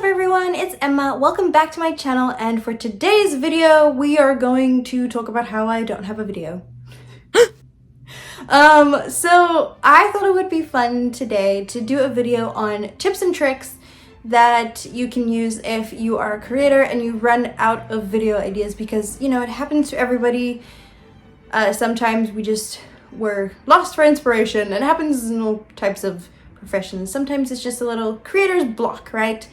What's up everyone, it's Emma. Welcome back to my channel, and for today's video we are going to talk about how I don't have a video. So I thought it would be fun today to do a video on tips and tricks that you can use if you are a creator and you run out of video ideas, because you know it happens to everybody. Sometimes we're lost for inspiration. It happens in all types of professions. Sometimes it's just a little creator's block, right?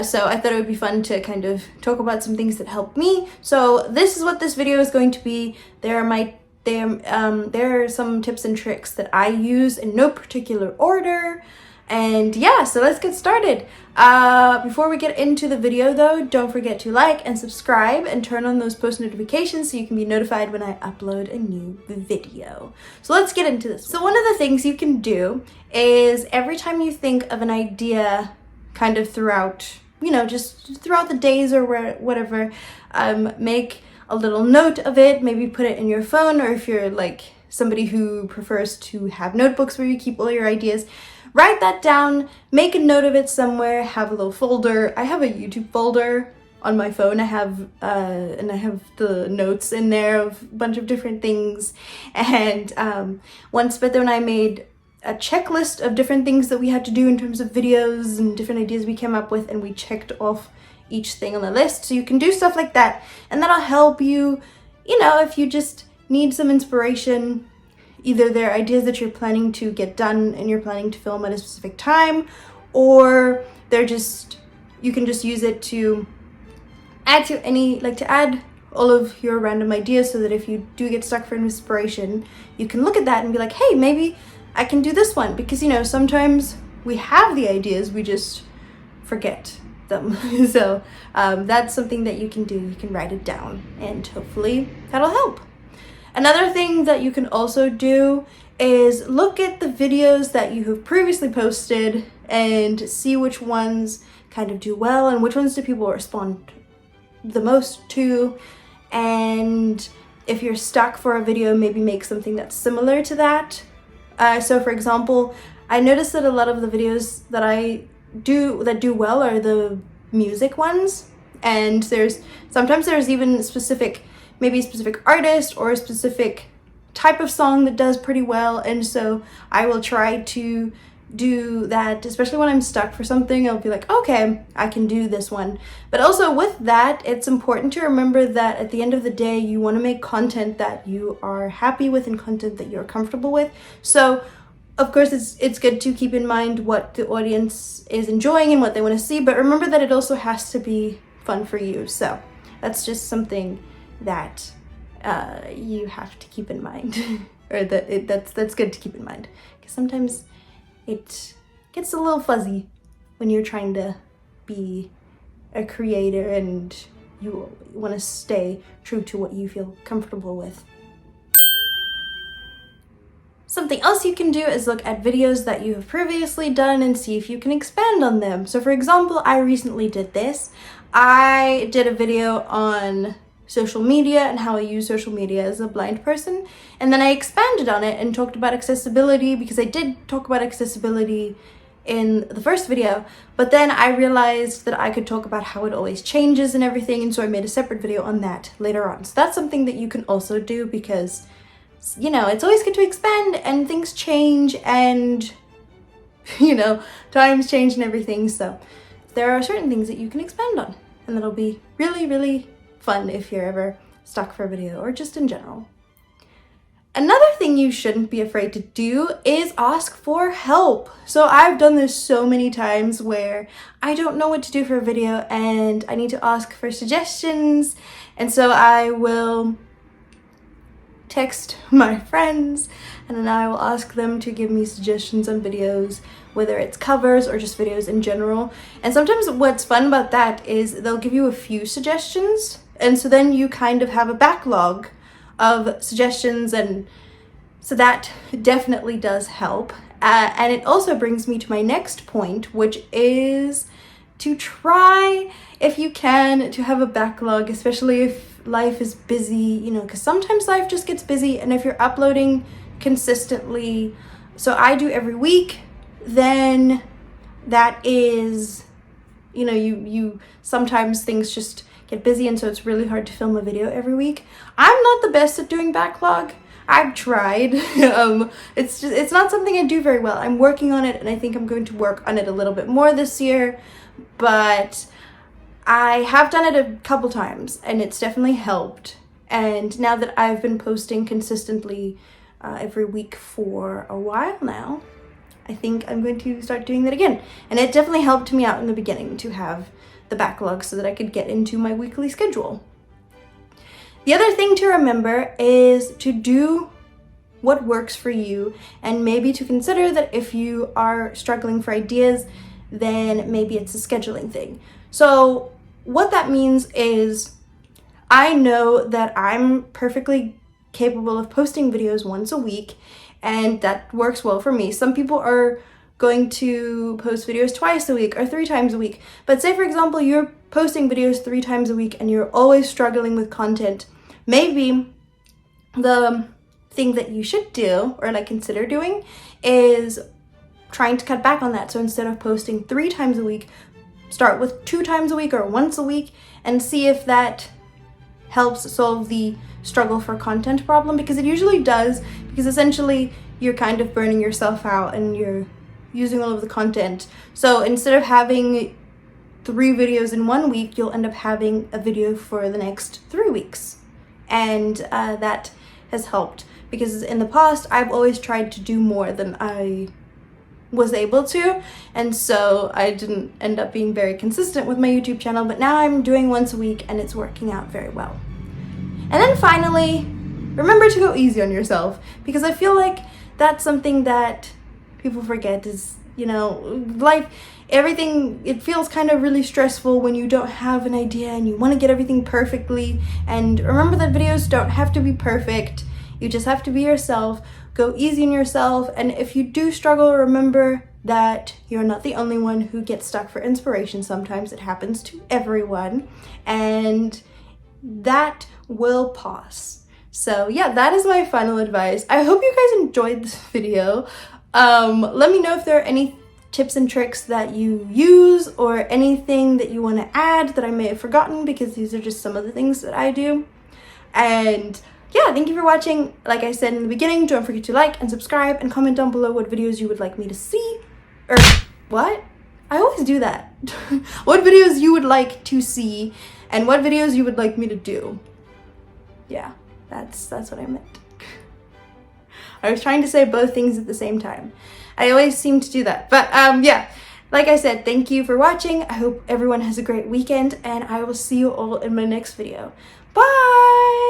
So I thought it would be fun to kind of talk about some things that helped me. So this is what this video is going to be. There are some tips and tricks that I use in no particular order. And yeah, so let's get started. Before we get into the video though, don't forget to like and subscribe and turn on those post notifications so you can be notified when I upload a new video. So let's get into this. So one of the things you can do is every time you think of an idea kind of throughout, just throughout the days or whatever, make a little note of it, maybe put it in your phone, or if you're like somebody who prefers to have notebooks where you keep all your ideas, write that down, make a note of it somewhere, have a little folder. I have a YouTube folder on my phone. I have the notes in there of a bunch of different things. And but then I made a checklist of different things that we had to do in terms of videos and different ideas we came up with, and we checked off each thing on the list. So you can do stuff like that, and that'll help you, if you just need some inspiration. Either they're ideas that you're planning to get done and you're planning to film at a specific time, or you can just use it to add to add all of your random ideas, so that if you do get stuck for inspiration, you can look at that and be like, hey, maybe I can do this one. Because sometimes we have the ideas, we just forget them. So that's something that you can do. You can write it down, and hopefully that'll help. Another thing that you can also do is look at the videos that you have previously posted and see which ones kind of do well and which ones do people respond the most to. And if you're stuck for a video, maybe make something that's similar to that. So for example, I noticed that a lot of the videos that that do well are the music ones, and sometimes there's even maybe a specific artist or a specific type of song that does pretty well. And so I will try to do that, especially when I'm stuck for something. I'll be like, okay, I can do this one. But also with that, it's important to remember that at the end of the day, you want to make content that you are happy with and content that you're comfortable with. So of course it's good to keep in mind what the audience is enjoying and what they want to see, but remember that it also has to be fun for you. So that's just something that you have to keep in mind, or that's good to keep in mind, because sometimes it gets a little fuzzy when you're trying to be a creator and you want to stay true to what you feel comfortable with. Something else you can do is look at videos that you have previously done and see if you can expand on them. So for example, I recently did this. I did a video on social media and how I use social media as a blind person, and then I expanded on it and talked about accessibility, because I did talk about accessibility in the first video, but then I realized that I could talk about how it always changes and everything, and so I made a separate video on that later on. So that's something that you can also do, because it's always good to expand, and things change, and times change and everything. So there are certain things that you can expand on, and that'll be really, really fun if you're ever stuck for a video, or just in general. Another thing you shouldn't be afraid to do is ask for help. So I've done this so many times where I don't know what to do for a video and I need to ask for suggestions, and so I will text my friends and then I will ask them to give me suggestions on videos, whether it's covers or just videos in general. And sometimes what's fun about that is they'll give you a few suggestions, and so then you kind of have a backlog of suggestions, and so that definitely does help. And it also brings me to my next point, which is to try, if you can, to have a backlog, especially if life is busy, because sometimes life just gets busy. And if you're uploading consistently, so I do every week, then that is you sometimes things just get busy, and so it's really hard to film a video every week. I'm not the best at doing backlog. I've tried. It's not something I do very well. I'm working on it, and I think I'm going to work on it a little bit more this year, but I have done it a couple times and it's definitely helped. And now that I've been posting consistently every week for a while now, I think I'm going to start doing that again. And it definitely helped me out in the beginning to have the backlog so that I could get into my weekly schedule. The other thing to remember is to do what works for you, and maybe to consider that if you are struggling for ideas, then maybe it's a scheduling thing. So what that means is I know that I'm perfectly capable of posting videos once a week, and that works well for me. Some people are going to post videos twice a week or 3 times a week. But say, for example, you're posting videos 3 times a week and you're always struggling with content. Maybe the thing that you should do, or like consider doing, is trying to cut back on that. So instead of posting 3 times a week, start with 2 times a week or once a week, and see if that helps solve the struggle for content problem, because it usually does, because essentially you're kind of burning yourself out and you're using all of the content. So instead of having 3 videos in 1 week, you'll end up having a video for the next 3 weeks. And that has helped, because in the past I've always tried to do more than I was able to, and so I didn't end up being very consistent with my YouTube channel, but now I'm doing once a week and it's working out very well. And then finally, remember to go easy on yourself, because I feel like that's something that people forget is, life, everything, it feels kind of really stressful when you don't have an idea and you want to get everything perfectly. And remember that videos don't have to be perfect. You just have to be yourself. Go easy on yourself. And if you do struggle, remember that you're not the only one who gets stuck for inspiration. Sometimes it happens to everyone, and that will pass. So yeah, that is my final advice. I hope you guys enjoyed this video. Let me know if there are any tips and tricks that you use, or anything that you want to add that I may have forgotten, because these are just some of the things that I do. And yeah, thank you for watching. Like I said in the beginning, don't forget to like and subscribe, and comment down below what videos you would like me to see. Or what? I always do that. What videos you would like to see, and what videos you would like me to do. Yeah, that's what I meant. I was trying to say both things at the same time. I always seem to do that. But yeah, like I said, thank you for watching. I hope everyone has a great weekend, and I will see you all in my next video. Bye!